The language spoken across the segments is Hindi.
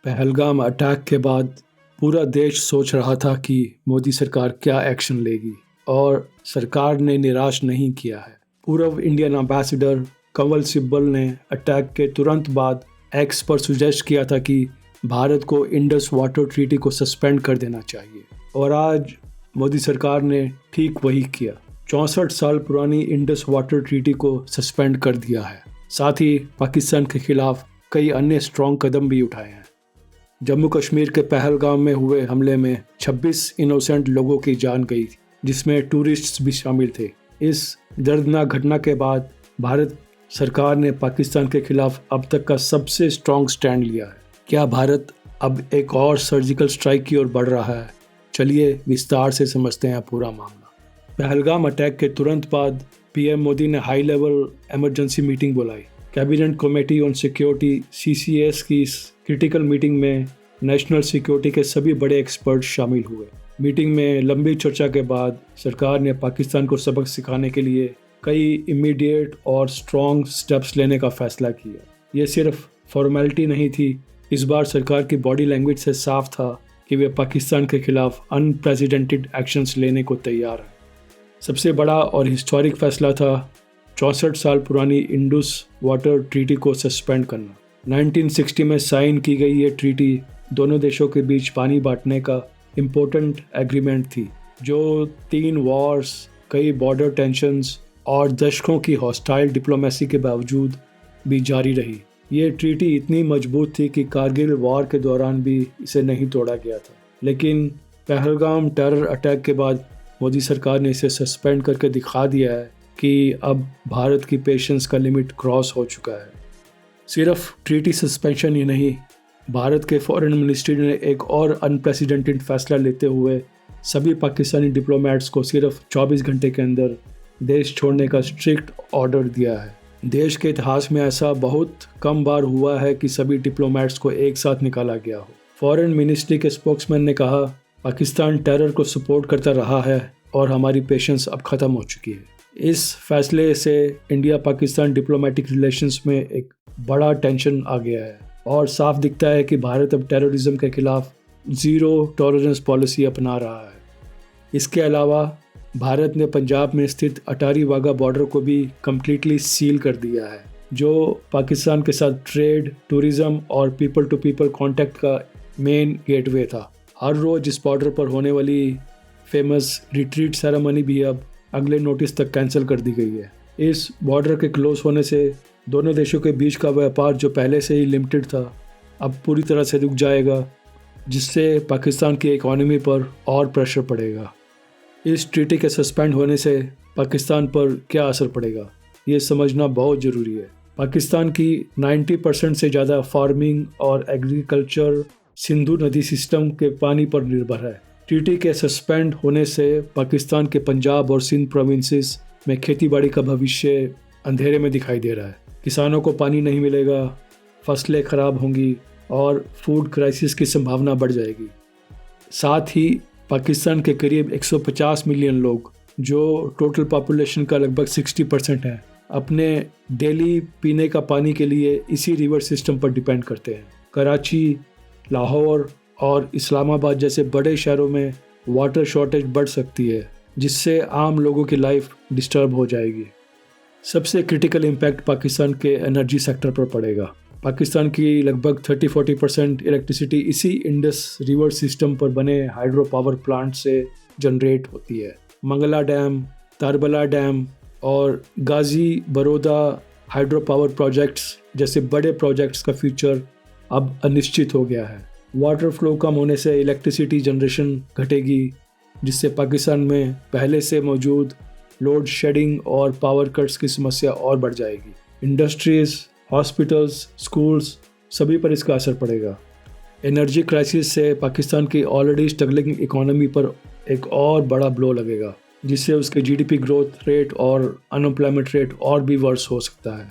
पहलगाम अटैक के बाद पूरा देश सोच रहा था कि मोदी सरकार क्या एक्शन लेगी और सरकार ने निराश नहीं किया है। पूर्व इंडियन एम्बेसडर कंवल सिब्बल ने अटैक के तुरंत बाद एक्स पर सुजेस्ट किया था कि भारत को इंडस वाटर ट्रीटी को सस्पेंड कर देना चाहिए और आज मोदी सरकार ने ठीक वही किया। 64 साल पुरानी इंडस वाटर ट्रीटी को सस्पेंड कर दिया है। साथ ही पाकिस्तान के खिलाफ कई अन्य स्ट्रॉन्ग कदम भी उठाए हैं। जम्मू कश्मीर के पहलगाम में हुए हमले में 26 इनोसेंट लोगों की जान गई, जिसमें टूरिस्ट्स भी शामिल थे। इस दर्दनाक घटना के बाद भारत सरकार ने पाकिस्तान के खिलाफ अब तक का सबसे स्ट्रॉन्ग स्टैंड लिया है। क्या भारत अब एक और सर्जिकल स्ट्राइक की ओर बढ़ रहा है? चलिए विस्तार से समझते हैं पूरा मामला। पहलगाम अटैक के तुरंत बाद पीएम मोदी ने हाई लेवल इमरजेंसी मीटिंग बुलाई। Cabinet committee on security (CCS) की इस क्रिटिकल मीटिंग में नेशनल सिक्योरिटी के सभी बड़े एक्सपर्ट शामिल हुए। मीटिंग में लंबी चर्चा के बाद सरकार ने पाकिस्तान को सबक सिखाने के लिए कई इमीडिएट और स्ट्रॉन्ग स्टेप्स लेने का फैसला किया। ये सिर्फ फॉर्मेलिटी नहीं थी, इस बार सरकार की बॉडी लैंग्वेज से साफ था कि वे पाकिस्तान के खिलाफ अनप्रेसिडेंटेड एक्शंस लेने को तैयार हैं। सबसे बड़ा और हिस्टोरिक फैसला था 64 साल पुरानी इंडस वाटर ट्रीटी को सस्पेंड करना। 1960 में साइन की गई ये ट्रीटी दोनों देशों के बीच पानी बांटने का इम्पोर्टेंट एग्रीमेंट थी, जो 3 वॉर्स, कई बॉर्डर टेंशन्स और दशकों की हॉस्टाइल डिप्लोमेसी के बावजूद भी जारी रही। ये ट्रीटी इतनी मजबूत थी कि कारगिल वॉर के दौरान भी इसे नहीं तोड़ा गया था। लेकिन पहलगाम टेरर अटैक के बाद मोदी सरकार ने इसे सस्पेंड करके दिखा दिया है कि अब भारत की पेशेंस का लिमिट क्रॉस हो चुका है। सिर्फ ट्रीटी सस्पेंशन ही नहीं, भारत के फॉरेन मिनिस्ट्री ने एक और अनप्रेसिडेंटेड फैसला लेते हुए सभी पाकिस्तानी डिप्लोमेट्स को सिर्फ 24 घंटे के अंदर देश छोड़ने का स्ट्रिक्ट ऑर्डर दिया है। देश के इतिहास में ऐसा बहुत कम बार हुआ है कि सभी डिप्लोमेट्स को एक साथ निकाला गया हो। फॉरेन मिनिस्ट्री के स्पोक्समैन ने कहा, पाकिस्तान टेरर को सपोर्ट करता रहा है और हमारी पेशेंस अब ख़त्म हो चुकी है। इस फैसले से इंडिया पाकिस्तान डिप्लोमेटिक रिलेशंस में एक बड़ा टेंशन आ गया है और साफ दिखता है कि भारत अब टेररिज्म के खिलाफ ज़ीरो टॉलरेंस पॉलिसी अपना रहा है। इसके अलावा भारत ने पंजाब में स्थित अटारी वाघा बॉर्डर को भी कम्प्लीटली सील कर दिया है, जो पाकिस्तान के साथ ट्रेड, टूरिज़्म और पीपल टू पीपल कॉन्टैक्ट का मेन गेटवे था। हर रोज़ इस बॉर्डर पर होने वाली फेमस रिट्रीट सेरेमनी भी अब अगले नोटिस तक कैंसिल कर दी गई है। इस बॉर्डर के क्लोज होने से दोनों देशों के बीच का व्यापार, जो पहले से ही लिमिटेड था, अब पूरी तरह से रुक जाएगा, जिससे पाकिस्तान की इकोनॉमी पर और प्रेशर पड़ेगा। इस ट्रीटी के सस्पेंड होने से पाकिस्तान पर क्या असर पड़ेगा, ये समझना बहुत ज़रूरी है। पाकिस्तान की 90% से ज़्यादा फार्मिंग और एग्रीकल्चर सिंधु नदी सिस्टम के पानी पर निर्भर है। ट्रीटी के सस्पेंड होने से पाकिस्तान के पंजाब और सिंध प्रोविंसेस में खेतीबाड़ी का भविष्य अंधेरे में दिखाई दे रहा है। किसानों को पानी नहीं मिलेगा, फसलें खराब होंगी और फूड क्राइसिस की संभावना बढ़ जाएगी। साथ ही पाकिस्तान के करीब 150 मिलियन लोग, जो टोटल पॉपुलेशन का लगभग 60% है, अपने डेली पीने का पानी के लिए इसी रिवर सिस्टम पर डिपेंड करते हैं। कराची, लाहौर और इस्लामाबाद जैसे बड़े शहरों में वाटर शॉर्टेज बढ़ सकती है, जिससे आम लोगों की लाइफ डिस्टर्ब हो जाएगी। सबसे क्रिटिकल इम्पैक्ट पाकिस्तान के एनर्जी सेक्टर पर पड़ेगा। पाकिस्तान की लगभग 30-40% इलेक्ट्रिसिटी इसी इंडस रिवर सिस्टम पर बने हाइड्रो पावर प्लांट से जनरेट होती है। मंगला डैम, तारबला डैम और गाजी बरोदा हाइड्रो पावर प्रोजेक्ट्स जैसे बड़े प्रोजेक्ट्स का फ्यूचर अब अनिश्चित हो गया है। वाटर फ्लो कम होने से इलेक्ट्रिसिटी जनरेशन घटेगी, जिससे पाकिस्तान में पहले से मौजूद लोड शेडिंग और पावर कट्स की समस्या और बढ़ जाएगी। इंडस्ट्रीज़, हॉस्पिटल्स, स्कूल्स सभी पर इसका असर पड़ेगा। एनर्जी क्राइसिस से पाकिस्तान की ऑलरेडी स्ट्रगलिंग इकोनॉमी पर एक और बड़ा ब्लो लगेगा, जिससे उसके जीडीपी ग्रोथ रेट और अनएम्प्लॉयमेंट रेट और भी वर्स हो सकता है।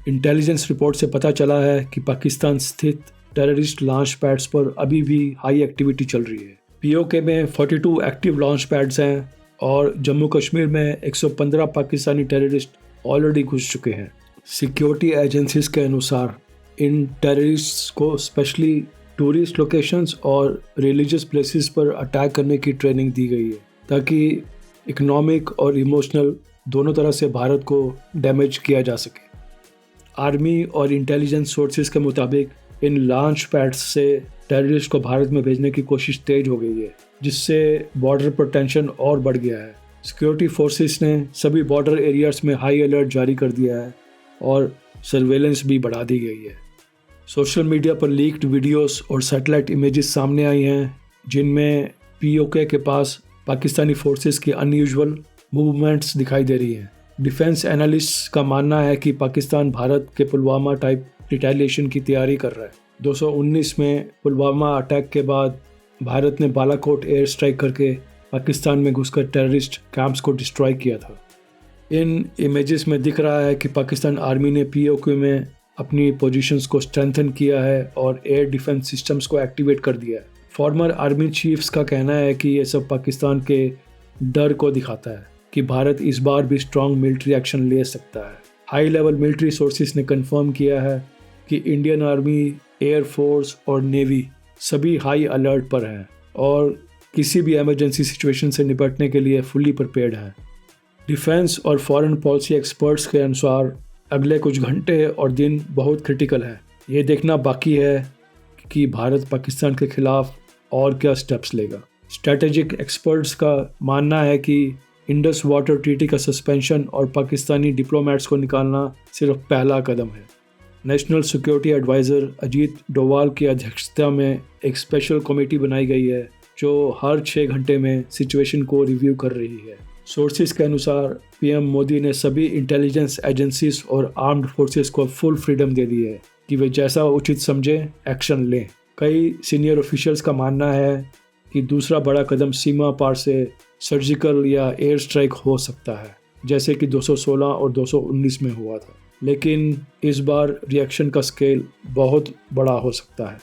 इंटेलिजेंस रिपोर्ट से पता चला है कि पाकिस्तान स्थित टेररिस्ट लॉन्च पैड्स पर अभी भी हाई एक्टिविटी चल रही है। पीओके में 42 एक्टिव लॉन्च पैड्स हैं और जम्मू कश्मीर में 115 पाकिस्तानी टेररिस्ट ऑलरेडी घुस चुके हैं। सिक्योरिटी एजेंसीज के अनुसार इन टेररिस्ट्स को स्पेशली टूरिस्ट लोकेशंस और रिलीजियस प्लेसेस पर अटैक करने की ट्रेनिंग दी गई है ताकि इकोनॉमिक और इमोशनल दोनों तरह से भारत को डैमेज किया जा सके। आर्मी और इंटेलिजेंस सोर्सेज के मुताबिक इन लॉन्च पैड्स से टेररिस्ट को भारत में भेजने की कोशिश तेज हो गई है, जिससे बॉर्डर पर टेंशन और बढ़ गया है। सिक्योरिटी फोर्सेस ने सभी बॉर्डर एरियाज में हाई अलर्ट जारी कर दिया है और सर्वेलेंस भी बढ़ा दी गई है। सोशल मीडिया पर लीक्ड वीडियोस और सैटेलाइट इमेजेस सामने आई हैं, जिनमें पीओके के पास पाकिस्तानी फोर्सेस की अनयूजुअल मूवमेंट्स दिखाई दे रही हैं। डिफेंस एनालिस्ट्स का मानना है कि पाकिस्तान भारत के पुलवामा टाइप रिटेलिएशन की तैयारी कर रहा है। 219 में पुलवामा अटैक के बाद भारत ने बालाकोट एयर स्ट्राइक करके पाकिस्तान में घुसकर टेररिस्ट कैंप्स को डिस्ट्रॉय किया था। इन इमेजेस में दिख रहा है कि पाकिस्तान आर्मी ने पीओके में अपनी पोजीशंस को स्ट्रेंथन किया है और एयर डिफेंस सिस्टम्स को एक्टिवेट कर दिया है। फॉर्मर आर्मी चीफ्स का कहना है कि ये सब पाकिस्तान के डर को दिखाता है कि भारत इस बार भी स्ट्रॉन्ग मिलिट्री एक्शन ले सकता है। हाई लेवल मिलिट्री सोर्सेस ने कंफर्म किया है कि इंडियन आर्मी, एयर फोर्स और नेवी सभी हाई अलर्ट पर हैं और किसी भी इमरजेंसी सिचुएशन से निपटने के लिए फुल्ली प्रिपेयर्ड हैं। डिफेंस और फॉरेन पॉलिसी एक्सपर्ट्स के अनुसार अगले कुछ घंटे और दिन बहुत क्रिटिकल हैं। ये देखना बाकी है कि भारत पाकिस्तान के खिलाफ और क्या स्टेप्स लेगा। स्ट्रैटेजिक एक्सपर्ट्स का मानना है कि इंडस वाटर ट्रीटी का सस्पेंशन और पाकिस्तानी डिप्लोमेट्स को निकालना सिर्फ पहला कदम है। National security adviser Ajit Doval की अध्यक्षता में एक स्पेशल कमेटी बनाई गई है जो हर 6 घंटे में सिचुएशन को रिव्यू कर रही है। सोर्सेज के अनुसार पीएम मोदी ने सभी इंटेलिजेंस एजेंसीज और आर्म्ड फोर्सेस को फुल फ्रीडम दे दी है कि वे जैसा उचित समझे एक्शन लें। कई सीनियर ऑफिशियल्स का मानना है कि दूसरा बड़ा कदम सीमा पार से सर्जिकल या एयर स्ट्राइक हो सकता है, जैसे कि 216 और 219 में हुआ था। लेकिन इस बार रिएक्शन का स्केल बहुत बड़ा हो सकता है।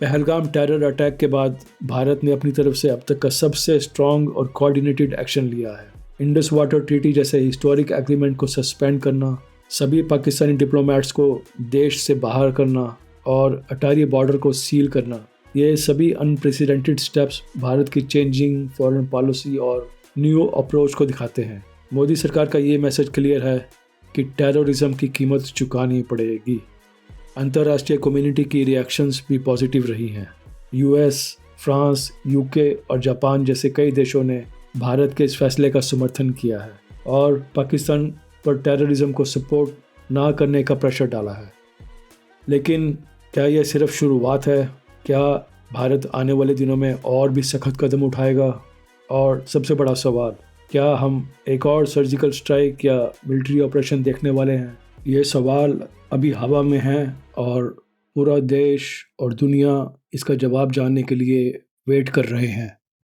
पहलगाम टेरर अटैक के बाद भारत ने अपनी तरफ से अब तक का सबसे स्ट्रॉन्ग और कोऑर्डिनेटेड एक्शन लिया है। इंडस वाटर ट्रीटी जैसे हिस्टोरिक एग्रीमेंट को सस्पेंड करना, सभी पाकिस्तानी डिप्लोमेट्स को देश से बाहर करना और अटारी बॉर्डर को सील करना, ये सभी अनप्रेसिडेंटेड स्टेप्स भारत की चेंजिंग फॉरेन पॉलिसी और न्यू अप्रोच को दिखाते हैं। मोदी सरकार का ये मैसेज क्लियर है कि टेररिज्म की कीमत चुकानी पड़ेगी। अंतर्राष्ट्रीय कम्युनिटी की रिएक्शंस भी पॉजिटिव रही हैं। यूएस, फ्रांस, यूके और जापान जैसे कई देशों ने भारत के इस फैसले का समर्थन किया है और पाकिस्तान पर टेररिज्म को सपोर्ट ना करने का प्रेशर डाला है। लेकिन क्या यह सिर्फ शुरुआत है? क्या भारत आने वाले दिनों में और भी सख्त कदम उठाएगा? और सबसे बड़ा सवाल, क्या हम एक और सर्जिकल स्ट्राइक या मिलिट्री ऑपरेशन देखने वाले हैं? ये सवाल अभी हवा में है और पूरा देश और दुनिया इसका जवाब जानने के लिए वेट कर रहे हैं।